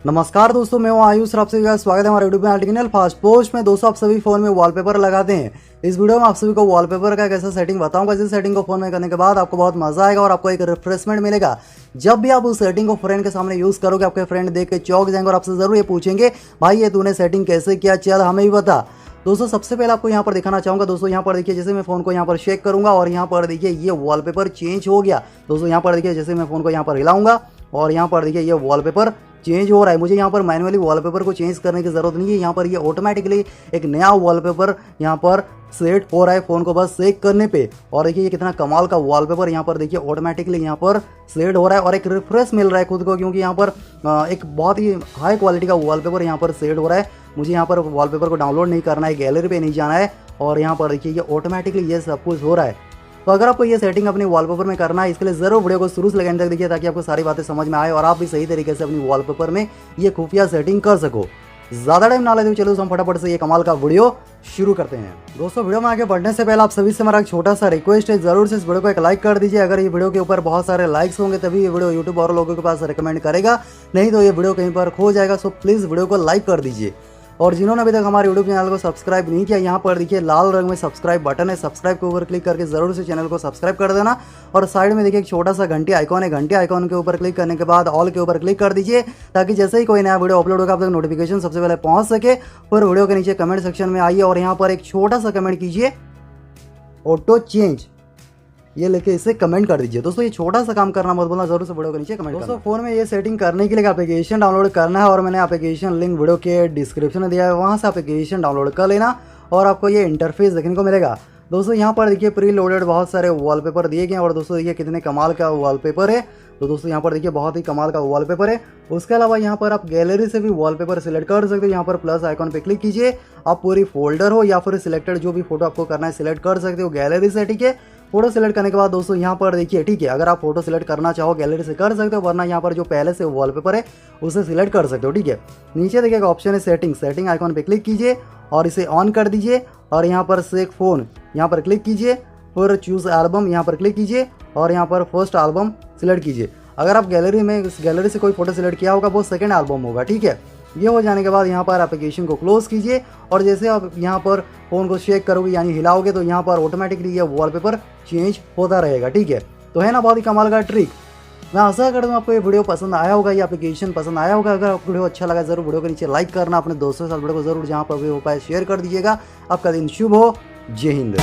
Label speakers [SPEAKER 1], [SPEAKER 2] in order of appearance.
[SPEAKER 1] नमस्कार दोस्तों, मैं हूं आयुष और आप सभी का स्वागत है हमारे यूट्यूब चैनल फर्स्ट पोस्ट में। दोस्तों, आप सभी फोन में वॉलपेपर लगाते हैं। इस वीडियो में आप सभी को वॉलपेपर का कैसा सेटिंग बताऊंगा, जिस सेटिंग को फोन में करने के बाद आपको बहुत मजा आएगा और आपको एक रिफ्रेशमेंट मिलेगा। जब भी आप उस सेटिंग को फ्रेंड के सामने यूज करोगे, आपके फ्रेंड देख के चौंक जाएंगे और आपसे जरूर ये पूछेंगे, भाई ये तूने सेटिंग कैसे किया, चल हमें भी बता। दोस्तों, सबसे पहले आपको यहाँ पर दिखाना चाहूंगा। दोस्तों, यहाँ पर देखिए, जैसे मैं फोन को यहाँ पर शेक करूंगा और यहाँ पर देखिए ये वॉलपेपर चेंज हो गया। दोस्तों, यहाँ पर देखिए, जैसे मैं फोन को यहाँ पर हिलाऊंगा और यहाँ पर देखिए ये वॉलपेपर चेंज हो रहा है। मुझे यहाँ पर मैनुअली वॉलपेपर को चेंज करने की जरूरत नहीं है। यहाँ पर ये ऑटोमेटिकली एक नया वॉलपेपर यहाँ पर सेट हो रहा है फोन को बस शेक करने पे। और देखिए ये कितना कमाल का वॉलपेपर यहाँ पर देखिए ऑटोमेटिकली यहाँ पर सेट हो रहा है और एक रिफ्रेश मिल रहा है खुद को, क्योंकि यहाँ पर एक बहुत ही हाई क्वालिटी का वॉलपेपर यहाँ पर सेट हो रहा है। मुझे यहाँ पर वॉलपेपर को डाउनलोड नहीं करना है, गैलरी पे नहीं जाना है और यहाँ पर देखिए ये ऑटोमेटिकली ये सब कुछ हो रहा है। तो अगर आपको ये सेटिंग अपनी वॉलपेपर में करना है, इसके लिए जरूर वीडियो को शुरू से लेकर तक देखिए, ताकि आपको सारी बातें समझ में आए और आप भी सही तरीके से अपनी वॉलपेपर में ये खुफिया सेटिंग कर सको। ज़्यादा टाइम ना लेते हुए चलो हम फटाफट से ये कमाल का वीडियो शुरू करते हैं। दोस्तों, वीडियो में आगे बढ़ने से पहले आप सभी से हमारा एक छोटा सा रिक्वेस्ट है, जरूर से इस वीडियो को एक लाइक कर दीजिए। अगर ये वीडियो के ऊपर बहुत सारे लाइक्स होंगे तभी ये वीडियो यूट्यूब और लोगों के पास रिकमेंड करेगा, नहीं तो ये वीडियो कहीं पर खो जाएगा। सो प्लीज़ वीडियो को लाइक कर दीजिए। और जिन्होंने अभी तक हमारे यूट्यूब चैनल को सब्सक्राइब नहीं किया, यहाँ पर देखिए लाल रंग में सब्सक्राइब बटन है, सब्सक्राइब के ऊपर क्लिक करके जरूर से चैनल को सब्सक्राइब कर देना। और साइड में देखिए एक छोटा सा घंटी आइकॉन है, घंटी आइकॉन के ऊपर क्लिक करने के बाद ऑल के ऊपर क्लिक कर दीजिए, ताकि जैसे ही कोई नया वीडियो अपलोड होगा आप तक नोटिफिकेशन सबसे पहले पहुंच सके। फिर वीडियो के नीचे कमेंट सेक्शन में आइए और यहाँ पर एक छोटा सा कमेंट कीजिए, ऑटो चेंज, ये लेके इसे कमेंट कर दीजिए। दोस्तों, ये छोटा सा काम करना मत भूलना, जरूर से वीडियो के नीचे कमेंट करना। दोस्तों, फोन में ये सेटिंग करने के लिए एप्लीकेशन डाउनलोड करना है और मैंने एप्लीकेशन लिंक वीडियो के डिस्क्रिप्शन में दिया है, वहाँ से एप्लीकेशन डाउनलोड कर लेना और आपको ये इंटरफेस देखने को मिलेगा। दोस्तों, यहाँ पर देखिए प्री लोडेड बहुत सारे वॉलपेपर दिए गए हैं और दोस्तों देखिए कितने कमाल का वॉलपेपर है। तो दोस्तों यहाँ पर देखिए बहुत ही कमाल का वॉलपेपर है। उसके अलावा यहाँ पर आप गैलरी से भी वॉलपेपर सिलेक्ट कर सकते हो। यहाँ पर प्लस आइकॉन पे क्लिक कीजिए, आप पूरी फोल्डर हो या फिर सिलेक्टेड जो भी फोटो आपको करना है सिलेक्ट कर सकते हो गैलरी से। ठीक है, फोटो सिलेक्ट करने के बाद दोस्तों यहाँ पर देखिए, ठीक है, अगर आप फोटो सिलेक्ट करना चाहो गैलरी से कर सकते हो, वरना यहाँ पर जो पहले से वॉलपेपर है उसे सिलेक्ट कर सकते हो। ठीक है, नीचे देखिए एक ऑप्शन है सेटिंग, सेटिंग आइकॉन पे क्लिक कीजिए और इसे ऑन कर दीजिए और यहाँ पर सेक फोन यहाँ पर क्लिक कीजिए, फिर चूज एल्बम यहाँ पर क्लिक कीजिए और यहाँ पर फर्स्ट एल्बम सिलेक्ट कीजिए। अगर आप गैलरी से कोई फोटो सिलेक्ट किया होगा वो सेकंड एल्बम होगा। ठीक है, ये हो जाने के बाद यहाँ पर एप्लीकेशन को क्लोज कीजिए और जैसे आप यहाँ पर फ़ोन को शेक करोगे यानी हिलाओगे तो यहाँ पर ऑटोमेटिकली ये वॉलपेपर चेंज होता रहेगा। ठीक है, तो है ना बहुत ही कमाल का ट्रिक। मैं आशा करता हूँ आपको ये वीडियो पसंद आया होगा, ये एप्लीकेशन पसंद आया होगा। अगर आपको वीडियो अच्छा लगा जरूर वीडियो के नीचे लाइक करना, अपने दोस्तों के साथ वीडियो को जरूर जहाँ पर भी हो पाए शेयर कर दीजिएगा। आपका दिन शुभ हो। जय हिंद।